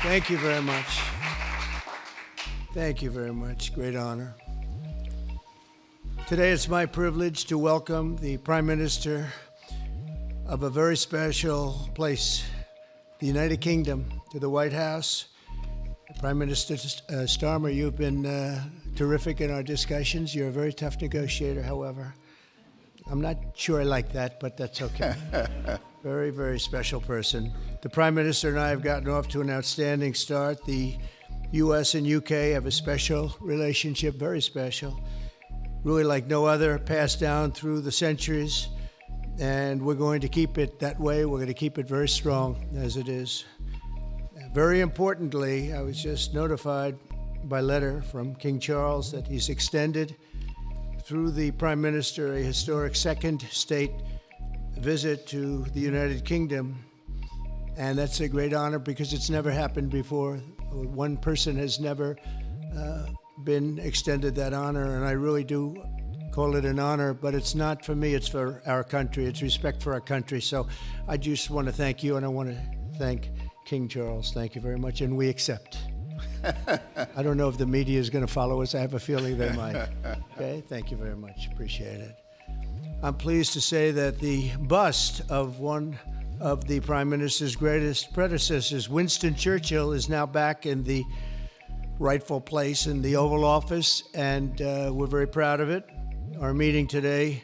Thank you very much. Thank you very much. Great honor. Today it's my privilege to welcome the Prime Minister of a very special place, the United Kingdom, to the White House. Prime Minister Starmer, you've been terrific in our discussions. You're a very tough negotiator, however. I'm not sure I like that, but that's okay. Very, very special person. The Prime Minister and I have gotten off to an outstanding start. The U.S. and U.K. have a special relationship, very special, really like no other, passed down through the centuries, and we're going to keep it that way. We're going to keep it very strong as it is. Very importantly, I was just notified by letter from King Charles that he's extended through the Prime Minister a historic second state visit to the United Kingdom. And that's a great honor because it's never happened before. One person has never been extended that honor, and I really do call it an honor, but it's not for me, it's for our country. It's respect for our country. So I just want to thank you, and I want to thank King Charles. Thank you very much, and we accept. I don't know if the media is going to follow us. I have a feeling they might. Okay, thank you very much. Appreciate it. I'm pleased to say that the bust of one of the Prime Minister's greatest predecessors, Winston Churchill, is now back in the rightful place in the Oval Office, and we're very proud of it. Our meeting today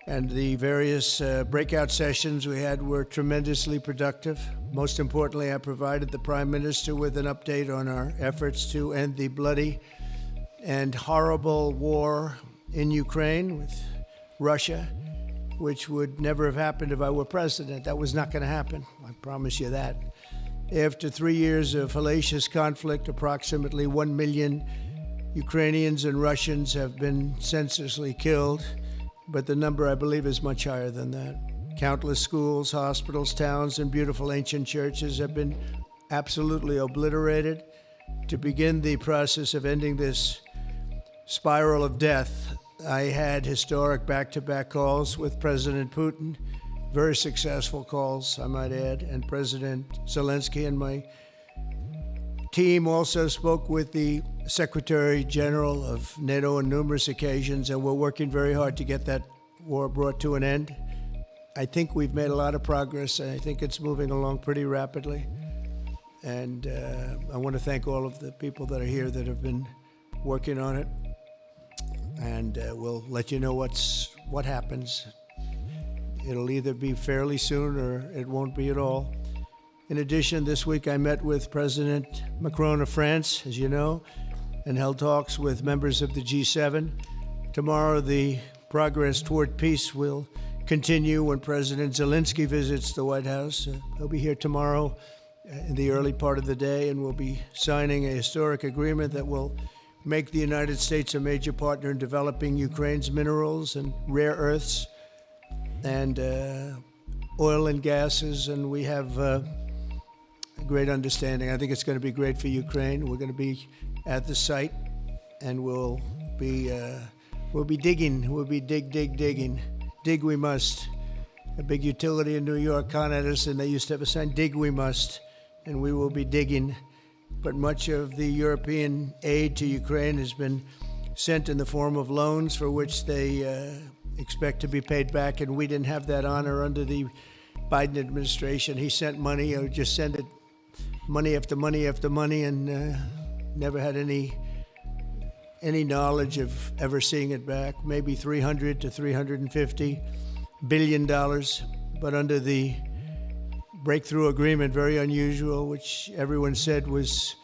and the various breakout sessions we had were tremendously productive. Most importantly, I provided the Prime Minister with an update on our efforts to end the bloody and horrible war in Ukraine with Russia, which would never have happened if I were president. That was not going to happen. I promise you that. After 3 years of hellacious conflict, approximately 1 million Ukrainians and Russians have been senselessly killed, but the number, I believe, is much higher than that. Countless schools, hospitals, towns, and beautiful ancient churches have been absolutely obliterated. To begin the process of ending this spiral of death, I had historic back-to-back calls with President Putin, very successful calls, I might add, and President Zelensky, and my team also spoke with the Secretary General of NATO on numerous occasions, and we're working very hard to get that war brought to an end. I think we've made a lot of progress, and I think it's moving along pretty rapidly. And I want to thank all of the people that are here that have been working on it. And we'll let you know what happens. It'll either be fairly soon or it won't be at all. In addition, this week I met with President Macron of France, as you know, and held talks with members of the G7. Tomorrow, the progress toward peace will continue when President Zelensky visits the White House. He'll be here tomorrow in the early part of the day, and we'll be signing a historic agreement that will make the United States a major partner in developing Ukraine's minerals and rare earths and oil and gases, and we have a great understanding. I think it's going to be great for Ukraine. We're going to be at the site, and we'll be digging. We'll be digging. Dig we must. A big utility in New York, Con Edison, they used to have a sign, dig we must, and we will be digging. But much of the European aid to Ukraine has been sent in the form of loans for which they expect to be paid back, and we didn't have that honor under the Biden administration. He sent money, or just sent it, money after money after money, and never had any knowledge of ever seeing it back. Maybe $300 to $350 billion, but under the breakthrough agreement, very unusual, which everyone said was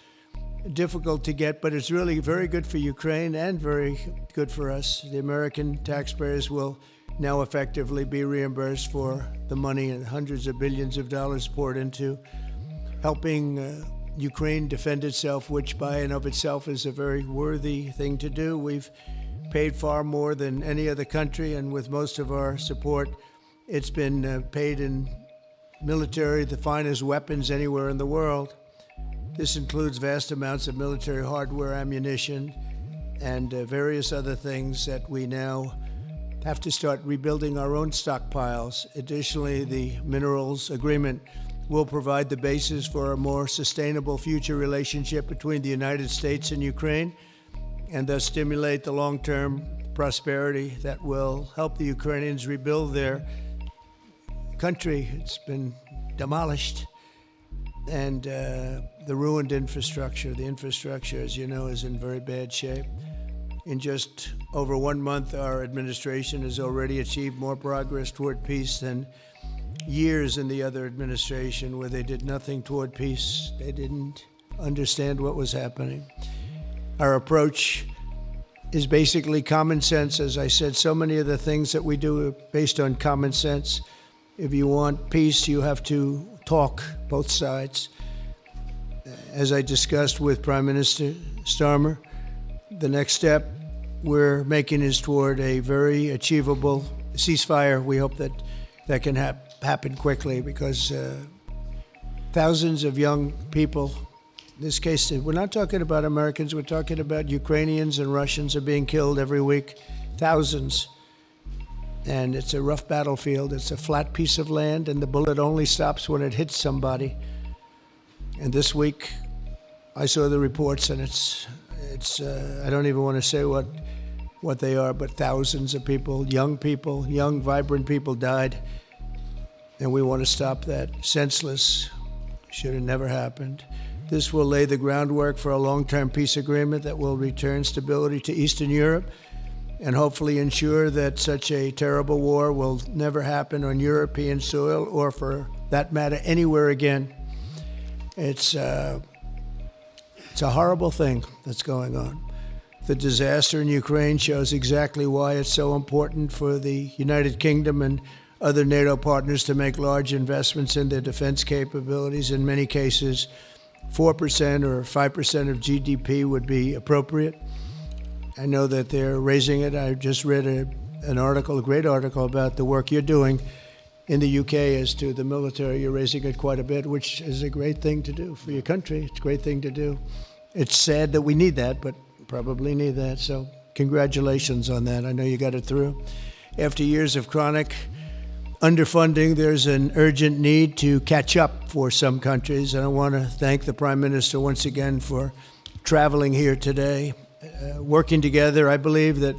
difficult to get, but it's really very good for Ukraine and very good for us. The American taxpayers will now effectively be reimbursed for the money and hundreds of billions of dollars poured into helping Ukraine defend itself, which by and of itself is a very worthy thing to do. We've paid far more than any other country, and with most of our support, it's been paid in military, the finest weapons anywhere in the world. This includes vast amounts of military hardware, ammunition, and various other things that we now have to start rebuilding our own stockpiles. Additionally, the minerals agreement will provide the basis for a more sustainable future relationship between the United States and Ukraine, and thus stimulate the long-term prosperity that will help the Ukrainians rebuild their country. It's been demolished, and the ruined infrastructure. The infrastructure, as you know, is in very bad shape. In just over 1 month, our administration has already achieved more progress toward peace than years in the other administration, where they did nothing toward peace. They didn't understand what was happening. Our approach is basically common sense. As I said, so many of the things that we do are based on common sense. If you want peace, you have to talk, both sides. As I discussed with Prime Minister Starmer, the next step we're making is toward a very achievable ceasefire. We hope that that can happen quickly, because thousands of young people, in this case, we're not talking about Americans, we're talking about Ukrainians and Russians are being killed every week, thousands. And it's a rough battlefield. It's a flat piece of land, and the bullet only stops when it hits somebody. And this week, I saw the reports, and it's I don't even want to say what they are, but thousands of people, young, vibrant people died. And we want to stop that. Senseless. Should have never happened. This will lay the groundwork for a long-term peace agreement that will return stability to Eastern Europe, and hopefully ensure that such a terrible war will never happen on European soil, or for that matter, anywhere again. It's a horrible thing that's going on. The disaster in Ukraine shows exactly why it's so important for the United Kingdom and other NATO partners to make large investments in their defense capabilities. In many cases, 4% or 5% of GDP would be appropriate. I know that they're raising it. I just read an article, a great article, about the work you're doing in the UK as to the military. You're raising it quite a bit, which is a great thing to do for your country. It's a great thing to do. It's sad that we need that, but probably need that. So congratulations on that. I know you got it through. After years of chronic underfunding, there's an urgent need to catch up for some countries. And I want to thank the Prime Minister once again for traveling here today. Working together, I believe that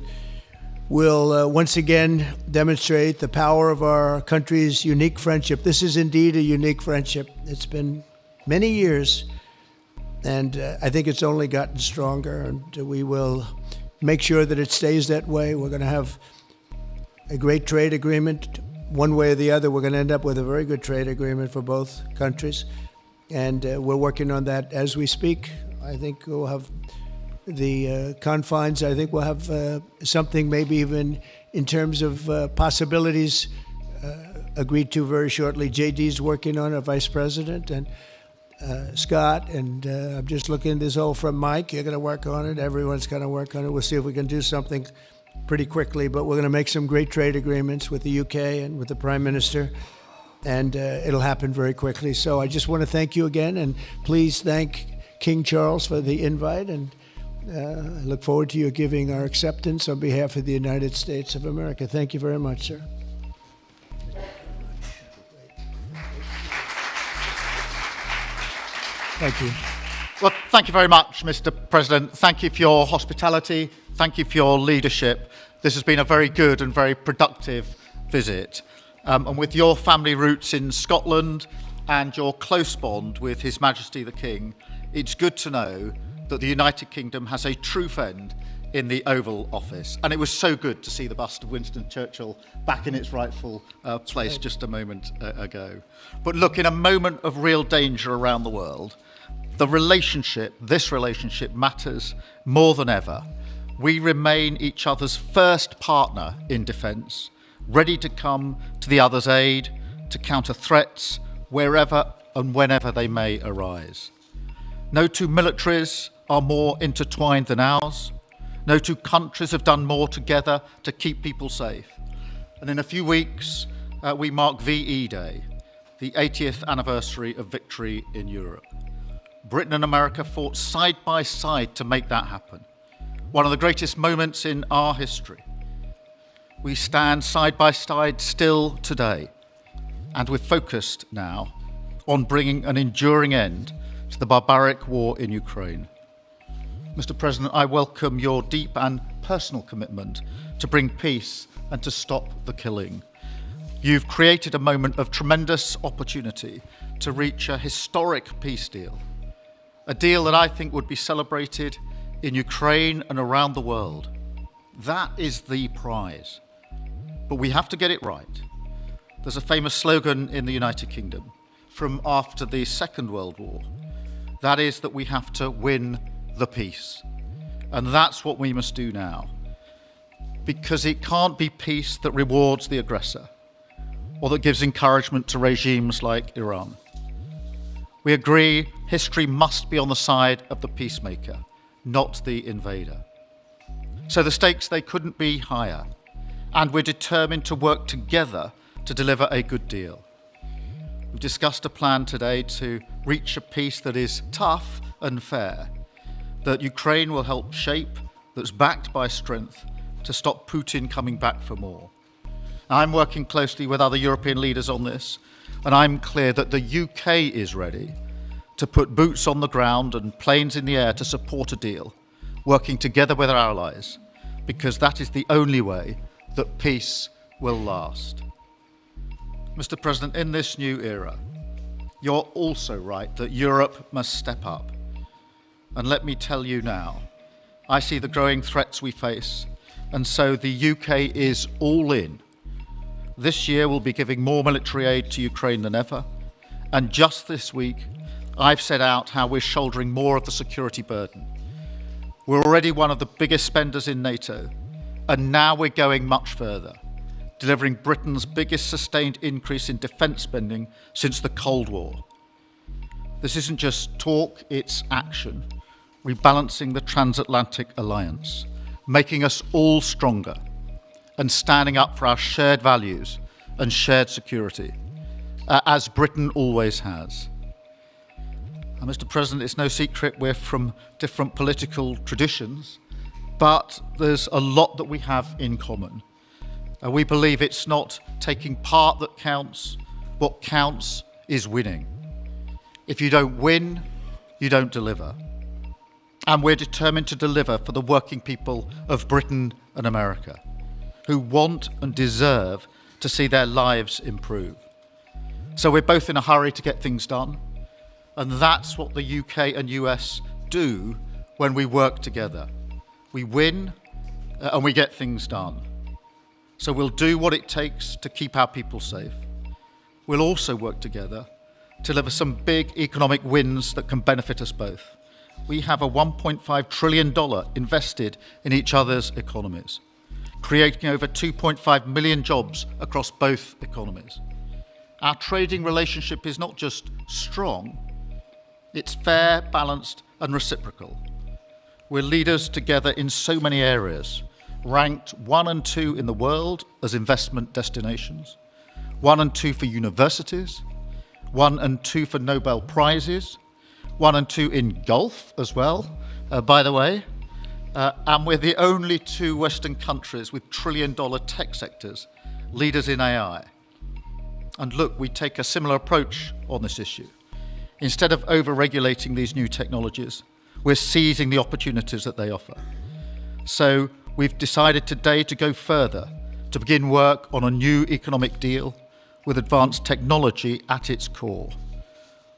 we'll once again demonstrate the power of our country's unique friendship. This is indeed a unique friendship. It's been many years, and I think it's only gotten stronger, and we will make sure that it stays that way. We're going to have a great trade agreement. One way or the other, we're going to end up with a very good trade agreement for both countries, and we're working on that as we speak. I think we'll have the confines. I think we'll have something maybe even in terms of possibilities agreed to very shortly. JD's working on it, Vice President, and Scott, and I'm just looking at this whole from Mike. You're going to work on it. Everyone's going to work on it. We'll see if we can do something pretty quickly, but we're going to make some great trade agreements with the UK and with the Prime Minister, and it'll happen very quickly. So I just want to thank you again, and please thank King Charles for the invite, and I look forward to you giving our acceptance on behalf of the United States of America. Thank you very much, sir. Thank you. Well, thank you very much, Mr. President. Thank you for your hospitality. Thank you for your leadership. This has been a very good and very productive visit. And with your family roots in Scotland and your close bond with His Majesty the King, it's good to know that the United Kingdom has a true friend in the Oval Office. And it was so good to see the bust of Winston Churchill back in its rightful place just a moment ago. But look, in a moment of real danger around the world, this relationship matters more than ever. We remain each other's first partner in defence, ready to come to the other's aid, to counter threats wherever and whenever they may arise. No two militaries are more intertwined than ours. No two countries have done more together to keep people safe. And in a few weeks, we mark VE Day, the 80th anniversary of victory in Europe. Britain and America fought side by side to make that happen. One of the greatest moments in our history. We stand side by side still today, and we're focused now on bringing an enduring end to the barbaric war in Ukraine. Mr. President, I welcome your deep and personal commitment to bring peace and to stop the killing. You've created a moment of tremendous opportunity to reach a historic peace deal, a deal that I think would be celebrated in Ukraine and around the world. That is the prize. But we have to get it right. There's a famous slogan in the United Kingdom from after the Second World War. That is that we have to win the peace. And that's what we must do now. Because it can't be peace that rewards the aggressor or that gives encouragement to regimes like Iran. We agree history must be on the side of the peacemaker, not the invader. So the stakes, they couldn't be higher. And we're determined to work together to deliver a good deal. We've discussed a plan today to reach a peace that is tough and fair, that Ukraine will help shape, that's backed by strength, to stop Putin coming back for more. I'm working closely with other European leaders on this, and I'm clear that the UK is ready to put boots on the ground and planes in the air to support a deal, working together with our allies, because that is the only way that peace will last. Mr. President, in this new era, you're also right that Europe must step up. And let me tell you now, I see the growing threats we face, and so the UK is all in. This year we'll be giving more military aid to Ukraine than ever, and just this week I've set out how we're shouldering more of the security burden. We're already one of the biggest spenders in NATO, and now we're going much further, delivering Britain's biggest sustained increase in defence spending since the Cold War. This isn't just talk, it's action, rebalancing the transatlantic alliance, making us all stronger, and standing up for our shared values and shared security, as Britain always has. And Mr. President, it's no secret we're from different political traditions, but there's a lot that we have in common. We believe it's not taking part that counts. What counts is winning. If you don't win, you don't deliver. And we're determined to deliver for the working people of Britain and America, who want and deserve to see their lives improve. So we're both in a hurry to get things done, and that's what the UK and US do when we work together. We win and we get things done. So we'll do what it takes to keep our people safe. We'll also work together to deliver some big economic wins that can benefit us both. We have a $1.5 trillion invested in each other's economies, creating over 2.5 million jobs across both economies. Our trading relationship is not just strong, it's fair, balanced, and reciprocal. We're leaders together in so many areas, ranked 1 and 2 in the world as investment destinations, 1 and 2 for universities, 1 and 2 for Nobel Prizes, 1 and 2 in golf as well, by the way, and we're the only 2 Western countries with trillion-dollar tech sectors, leaders in AI. And look, we take a similar approach on this issue. Instead of over-regulating these new technologies, we're seizing the opportunities that they offer. So we've decided today to go further, to begin work on a new economic deal with advanced technology at its core.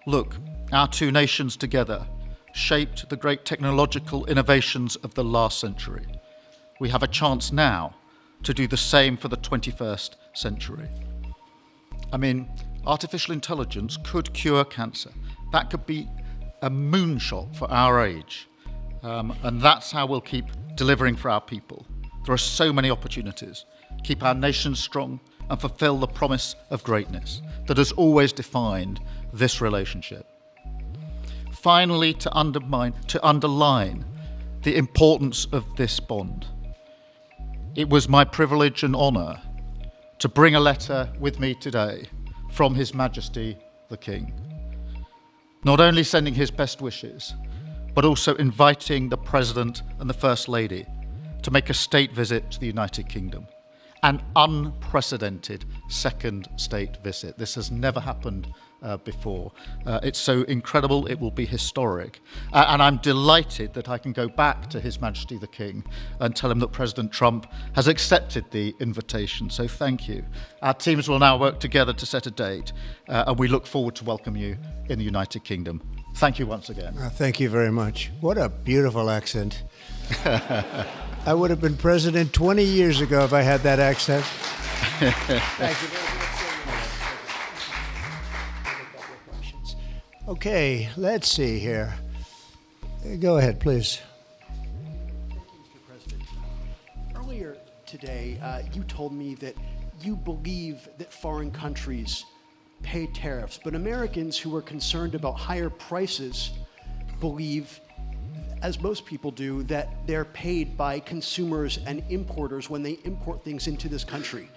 Look, our 2 nations together shaped the great technological innovations of the last century. We have a chance now to do the same for the 21st century. I mean, artificial intelligence could cure cancer. That could be a moonshot for our age. And that's how we'll keep delivering for our people. There are so many opportunities. Keep our nation strong and fulfill the promise of greatness that has always defined this relationship. Finally, to underline the importance of this bond. It was my privilege and honour to bring a letter with me today from His Majesty the King. Not only sending his best wishes, but also inviting the President and the First Lady to make a state visit to the United Kingdom. An unprecedented second state visit. This has never happened before. It's so incredible, it will be historic. And I'm delighted that I can go back to His Majesty the King and tell him that President Trump has accepted the invitation. So thank you. Our teams will now work together to set a date, and we look forward to welcome you in the United Kingdom. Thank you once again. Thank you very much. What a beautiful accent. I would have been president 20 years ago if I had that accent. Thank you very much. Okay, let's see here. Go ahead, please. Thank you, Mr. President. Earlier today, you told me that you believe that foreign countries pay tariffs, but Americans who are concerned about higher prices believe, as most people do, that they're paid by consumers and importers when they import things into this country.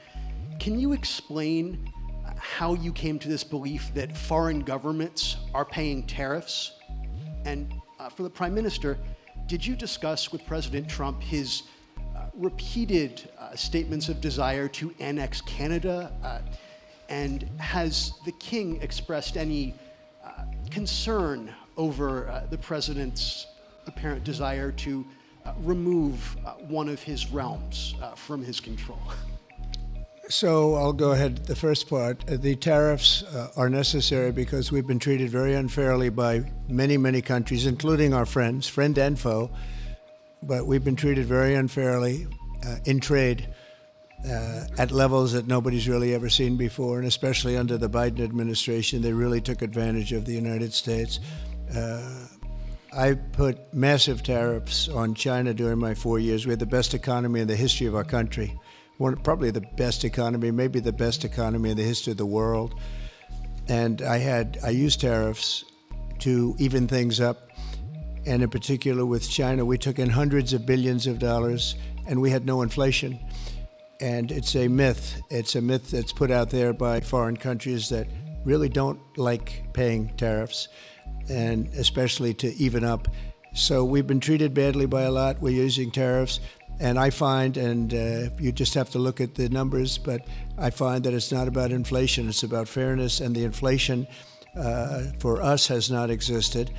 Can you explain how you came to this belief that foreign governments are paying tariffs? And for the Prime Minister, did you discuss with President Trump his repeated statements of desire to annex Canada? And has the King expressed any concern over the President's apparent desire to remove one of his realms from his control? So I'll go ahead. The first part, the tariffs are necessary because we've been treated very unfairly by many, many countries, including our friends, friend and foe. But we've been treated very unfairly in trade at levels that nobody's really ever seen before, and especially under the Biden administration, they really took advantage of the United States. I put massive tariffs on China during my 4 years. We had the best economy in the history of our country. Probably the best economy, maybe the best economy in the history of the world. And I used tariffs to even things up. And in particular with China, we took in hundreds of billions of dollars and we had no inflation. And it's a myth. It's a myth that's put out there by foreign countries that really don't like paying tariffs, and especially to even up. So we've been treated badly by a lot. We're using tariffs. And I find, and you just have to look at the numbers, but I find that it's not about inflation, it's about fairness, and the inflation for us has not existed,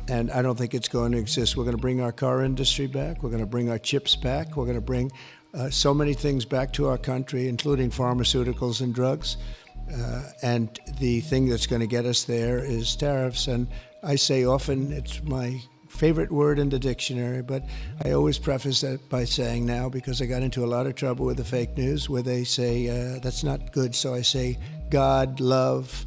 and I don't think it's going to exist. We're going to bring our car industry back, we're going to bring our chips back, we're going to bring so many things back to our country, including pharmaceuticals and drugs, and the thing that's going to get us there is tariffs. And I say often, it's my favorite word in the dictionary, but I always preface that by saying now, because I got into a lot of trouble with the fake news where they say that's not good, so I say God, love,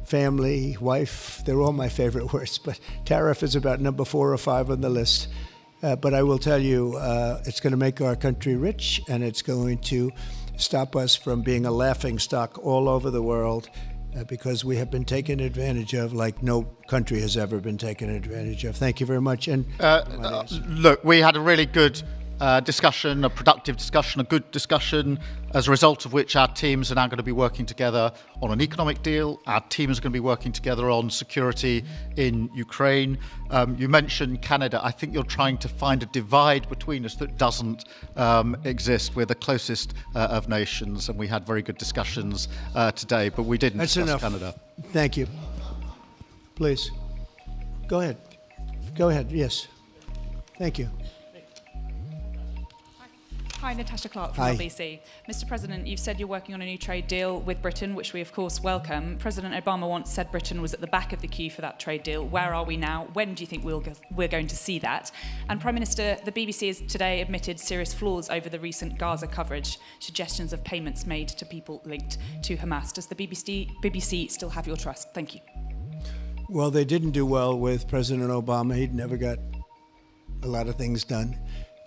family, wife, they're all my favorite words, but tariff is about number 4 or 5 on the list. But I will tell you, it's going to make our country rich, and it's going to stop us from being a laughing stock all over the world, because we have been taken advantage of like no country has ever been taken advantage of. Thank you very much. And look, we had a really good discussion, a productive discussion, a good discussion, as a result of which our teams are now going to be working together on an economic deal. Our teams are going to be working together on security in Ukraine. You mentioned Canada. I think you're trying to find a divide between us that doesn't exist. We're the closest of nations, and we had very good discussions today, but we didn't discuss Canada. Thank you. Please. Go ahead. Go ahead. Yes. Thank you. Hi, Natasha Clark from RBC. Mr. President, you've said you're working on a new trade deal with Britain, which we of course welcome. President Obama once said Britain was at the back of the queue for that trade deal. Where are we now? When do you think we're going to see that? And Prime Minister, the BBC has today admitted serious flaws over the recent Gaza coverage, suggestions of payments made to people linked to Hamas. Does the BBC still have your trust? Thank you. Well, they didn't do well with President Obama. He'd never got a lot of things done,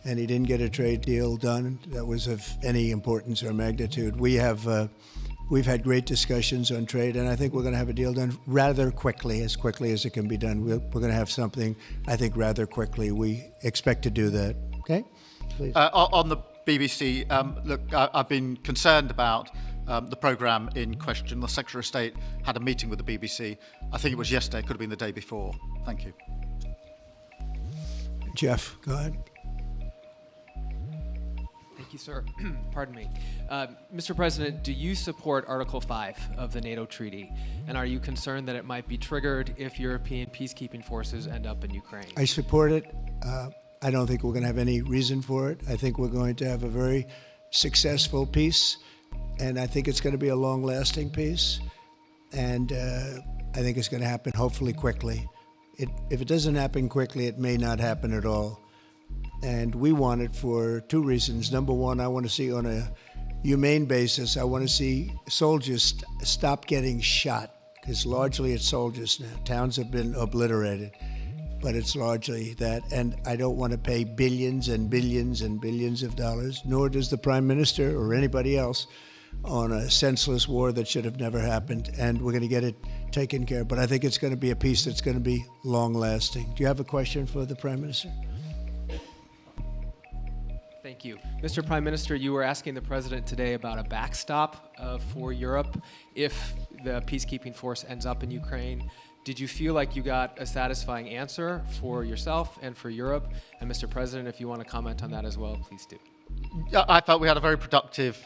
and he didn't get a trade deal done that was of any importance or magnitude. We've had great discussions on trade, and I think we're going to have a deal done rather quickly as it can be done. We're going to have something, I think, rather quickly. We expect to do that. Okay? Please. On the BBC, look, I've been concerned about the programme in question. The Secretary of State had a meeting with the BBC. I think it was yesterday, could have been the day before. Thank you. Jeff, go ahead. Thank you, sir. Pardon me. Mr. President, do you support Article 5 of the NATO treaty? And are you concerned that it might be triggered if European peacekeeping forces end up in Ukraine? I support it. I don't think we're going to have any reason for it. I think we're going to have a very successful peace, and I think it's going to be a long-lasting peace. And I think it's going to happen hopefully quickly. If it doesn't happen quickly, it may not happen at all. And we want it for two reasons. Number one, I want to see on a humane basis, I want to see soldiers stop getting shot, because largely it's soldiers now. Towns have been obliterated, but it's largely that. And I don't want to pay billions and billions and billions of dollars, nor does the Prime Minister or anybody else, on a senseless war that should have never happened. And we're going to get it taken care of. But I think it's going to be a peace that's going to be long-lasting. Do you have a question for the Prime Minister? Thank you. Mr. Prime Minister, you were asking the President today about a backstop for Europe if the peacekeeping force ends up in Ukraine. Did you feel like you got a satisfying answer for yourself and for Europe? And Mr. President, if you want to comment on that as well, please do. I felt we had a very productive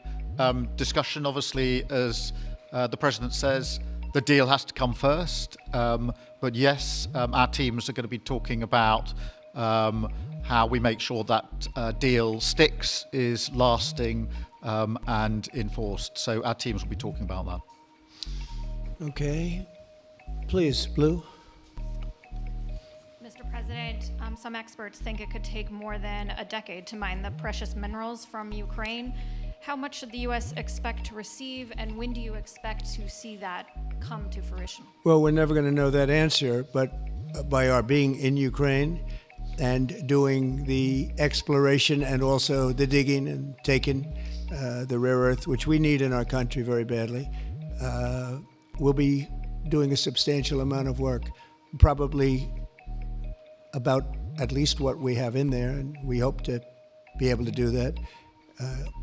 discussion. Obviously, as the President says, the deal has to come first. But yes, our teams are going to be talking about how we make sure that deal sticks, is lasting and enforced. So our teams will be talking about that. Okay. Please, Blue. Mr. President, some experts think it could take more than a decade to mine the precious minerals from Ukraine. How much should the U.S. expect to receive, and when do you expect to see that come to fruition? Well, we're never going to know that answer, but by our being in Ukraine and doing the exploration and also the digging and taking the rare earth, which we need in our country very badly, we'll be doing a substantial amount of work, probably about at least what we have in there, and we hope to be able to do that.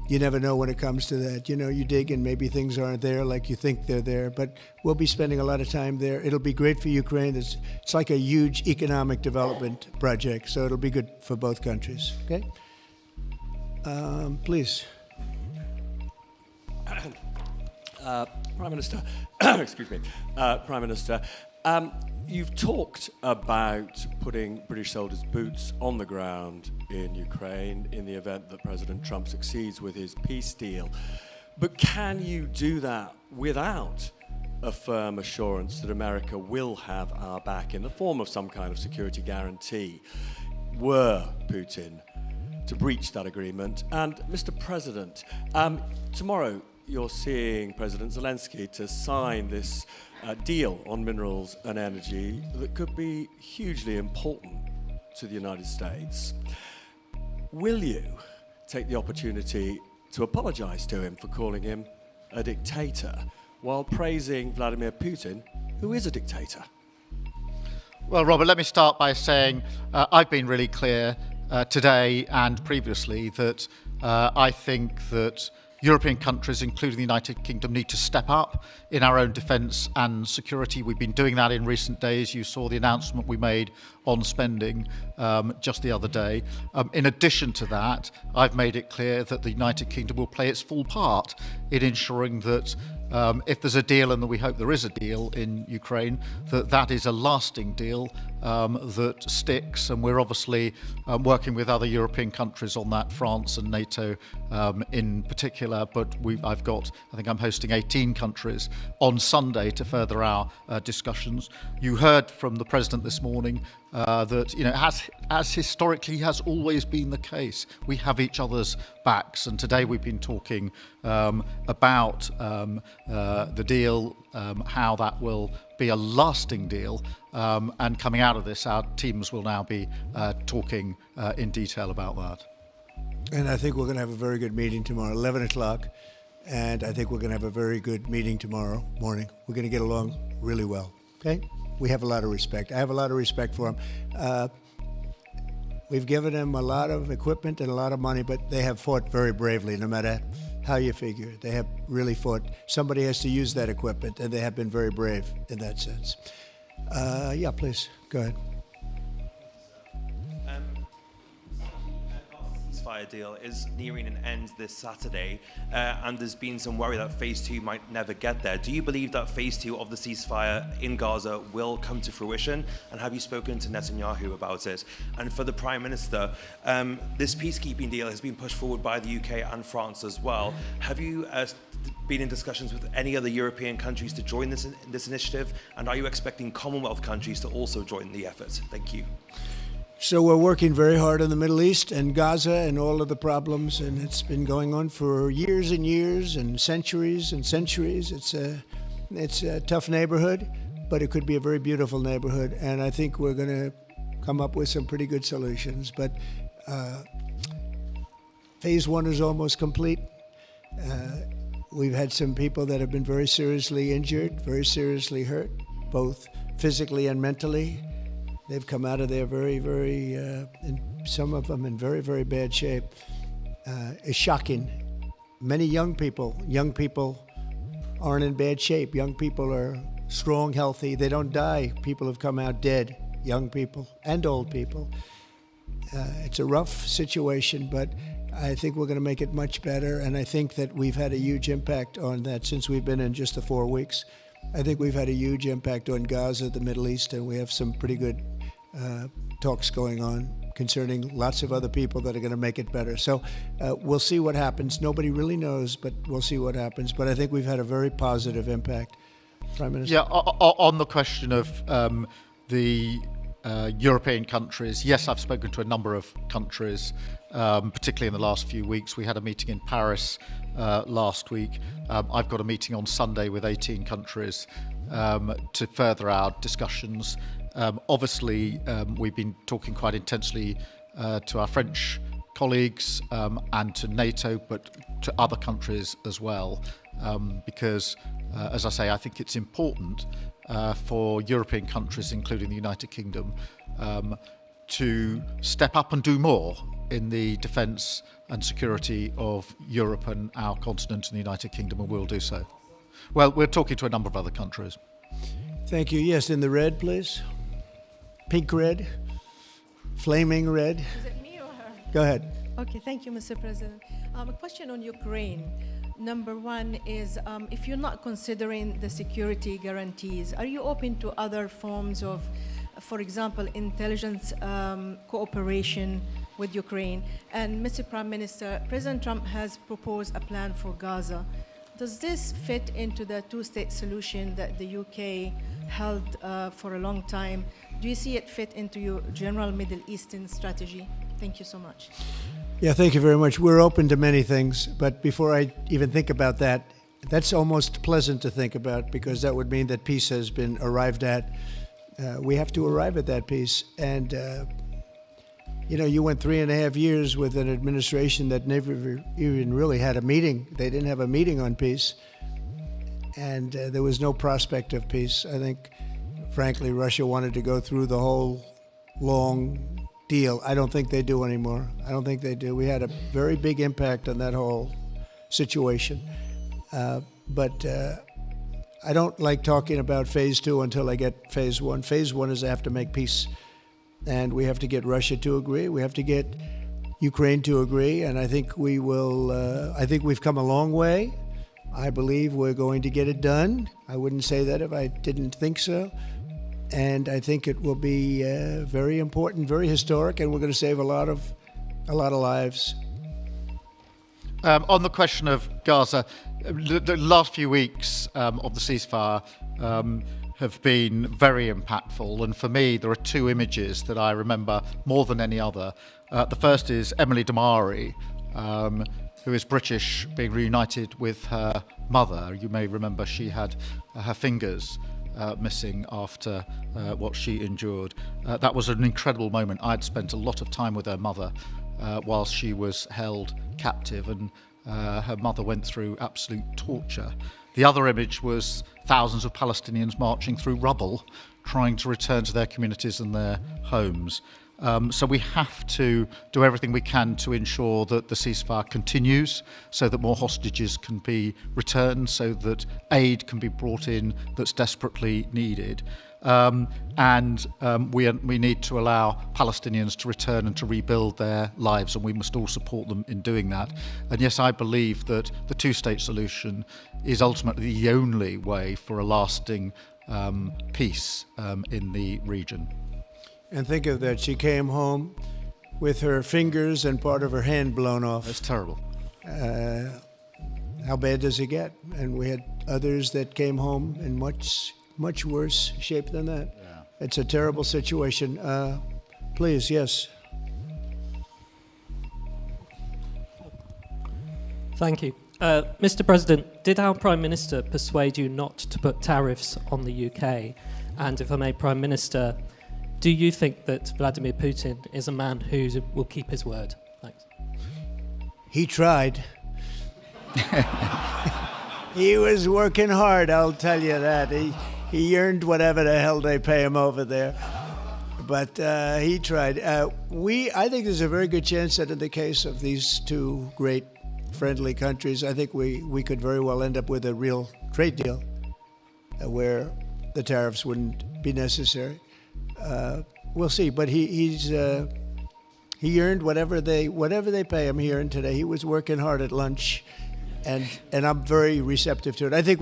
You never know when it comes to that. You know, you dig and maybe things aren't there like you think they're there, but we'll be spending a lot of time there. It'll be great for Ukraine. It's like a huge economic development project, so it'll be good for both countries, okay? Please. Prime Minister, excuse me, Prime Minister, you've talked about putting British soldiers' boots on the ground in Ukraine in the event that President Trump succeeds with his peace deal. But can you do that without a firm assurance that America will have our back in the form of some kind of security guarantee were Putin to breach that agreement? And Mr. President, tomorrow you're seeing President Zelensky to sign this deal on minerals and energy that could be hugely important to the United States. Will you take the opportunity to apologize to him for calling him a dictator while praising Vladimir Putin, who is a dictator? Well, Robert, let me start by saying I've been really clear today and previously that I think that European countries, including the United Kingdom, need to step up in our own defence and security. We've been doing that in recent days. You saw the announcement we made on spending just the other day. In addition to that, I've made it clear that the United Kingdom will play its full part in ensuring that if there's a deal, and that we hope there is a deal in Ukraine, that is a lasting deal that sticks. And we're obviously working with other European countries on that, France and NATO in particular. But I think I'm hosting 18 countries on Sunday to further our discussions. You heard from the President this morning that, you know, as historically has always been the case, we have each other's backs. And today we've been talking about the deal, how that will be a lasting deal. And coming out of this, our teams will now be talking in detail about that. And I think we're going to have a very good meeting tomorrow, 11 o'clock. And I think we're going to have a very good meeting tomorrow morning. We're going to get along really well, okay? We have a lot of respect. I have a lot of respect for them. We've given them a lot of equipment and a lot of money, but they have fought very bravely, no matter how you figure it. They have really fought. Somebody has to use that equipment, and they have been very brave in that sense. Yeah, please, go ahead. ceasefire deal is nearing an end this Saturday, and there's been some worry that phase 2 might never get there. Do you believe that phase 2 of the ceasefire in Gaza will come to fruition? And have you spoken to Netanyahu about it? And for the Prime Minister, this peacekeeping deal has been pushed forward by the UK and France as well. Have you been in discussions with any other European countries to join this initiative? And are you expecting Commonwealth countries to also join the effort? Thank you. So we're working very hard in the Middle East and Gaza and all of the problems, and it's been going on for years and years and centuries and centuries. It's a tough neighborhood, but it could be a very beautiful neighborhood, and I think we're going to come up with some pretty good solutions. But phase 1 is almost complete. We've had some people that have been very seriously injured, very seriously hurt, both physically and mentally. They've come out of there and some of them in very, very bad shape. It's shocking. Many young people aren't in bad shape. Young people are strong, healthy. They don't die. People have come out dead, young people and old people. It's a rough situation, but I think we're going to make it much better. And I think that we've had a huge impact on that since we've been in just the 4 weeks. I think we've had a huge impact on Gaza, the Middle East, and we have some pretty good talks going on concerning lots of other people that are going to make it better. So we'll see what happens. Nobody really knows, but we'll see what happens. But I think we've had a very positive impact. Prime Minister? Yeah, on the question of the European countries, yes, I've spoken to a number of countries, particularly in the last few weeks. We had a meeting in Paris last week. I've got a meeting on Sunday with 18 countries to further our discussions. Obviously, we've been talking quite intensely to our French colleagues and to NATO, but to other countries as well, because, as I say, I think it's important for European countries, including the United Kingdom, to step up and do more in the defence and security of Europe and our continent and the United Kingdom, and we'll do so. Well, we're talking to a number of other countries. Thank you. Yes, in the red, please. Pink red, flaming red. Is it me or her? Go ahead. Okay, thank you, Mr. President. A question on Ukraine. Number one is, if you're not considering the security guarantees, are you open to other forms of, for example, intelligence cooperation with Ukraine? And Mr. Prime Minister, President Trump has proposed a plan for Gaza. Does this fit into the two-state solution that the UK held for a long time? Do you see it fit into your general Middle Eastern strategy? Thank you so much. Yeah, thank you very much. We're open to many things, but before I even think about that, that's almost pleasant to think about because that would mean that peace has been arrived at. We have to arrive at that peace. And, you went 3.5 years with an administration that never even really had a meeting. They didn't have a meeting on peace. And there was no prospect of peace. I think, frankly, Russia wanted to go through the whole long deal. I don't think they do anymore. I don't think they do. We had a very big impact on that whole situation. But I don't like talking about phase 2 until I get phase 1. Phase 1 is I have to make peace. And we have to get Russia to agree. We have to get Ukraine to agree. And I think we will, I think we've come a long way. I believe we're going to get it done. I wouldn't say that if I didn't think so. And I think it will be very important, very historic, and we're going to save a lot of lives. On the question of Gaza, the last few weeks of the ceasefire have been very impactful, and for me there are 2 images that I remember more than any other. The first is Emily Damari, who is British, being reunited with her mother. You may remember she had her fingers missing after what she endured. That was an incredible moment. I'd spent a lot of time with her mother whilst she was held captive, and her mother went through absolute torture. The other image was thousands of Palestinians marching through rubble, trying to return to their communities and their homes. So we have to do everything we can to ensure that the ceasefire continues, so that more hostages can be returned, so that aid can be brought in that's desperately needed. We need to allow Palestinians to return and to rebuild their lives, and we must all support them in doing that. And yes, I believe that the two-state solution is ultimately the only way for a lasting peace in the region. And think of that, she came home with her fingers and part of her hand blown off. That's terrible. How bad does it get? And we had others that came home in much worse shape than that. Yeah. It's a terrible situation. Please, yes. Thank you. Mr. President, did our Prime Minister persuade you not to put tariffs on the UK? And if I may, Prime Minister, do you think that Vladimir Putin is a man who will keep his word? Thanks. He tried. He was working hard, I'll tell you that. He earned whatever the hell they pay him over there. But he tried. I think there's a very good chance that in the case of these two great friendly countries, I think we could very well end up with a real trade deal where the tariffs wouldn't be necessary. We'll see. But he earned whatever they pay him here and today. He was working hard at lunch, and I'm very receptive to it. I think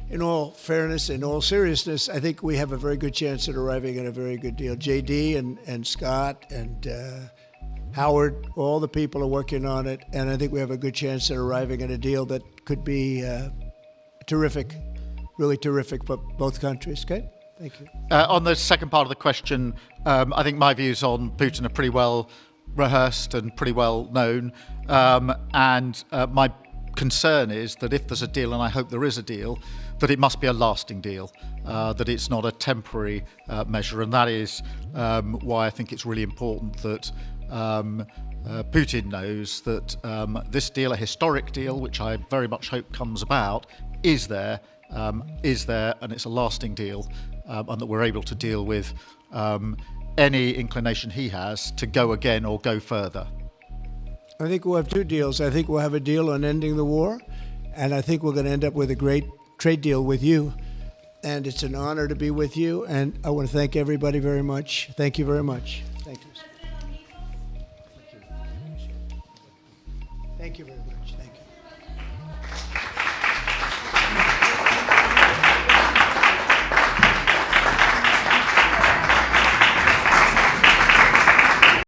in all fairness, in all seriousness, I think we have a very good chance at arriving at a very good deal. JD and Scott and Howard, all the people are working on it, and I think we have a good chance at arriving at a deal that could be terrific, really terrific for both countries. Okay? Thank you. On the second part of the question, I think my views on Putin are pretty well rehearsed and pretty well known. My concern is that if there's a deal, and I hope there is a deal, that it must be a lasting deal, that it's not a temporary measure. And that is why I think it's really important that Putin knows that this deal, a historic deal, which I very much hope comes about, is there, and it's a lasting deal, and that we're able to deal with any inclination he has to go again or go further. I think we'll have two deals. I think we'll have a deal on ending the war, and I think we're going to end up with a great trade deal with you. And it's an honor to be with you, and I want to thank everybody very much. Thank you very much. Thank you. Thank you very much. Thank you.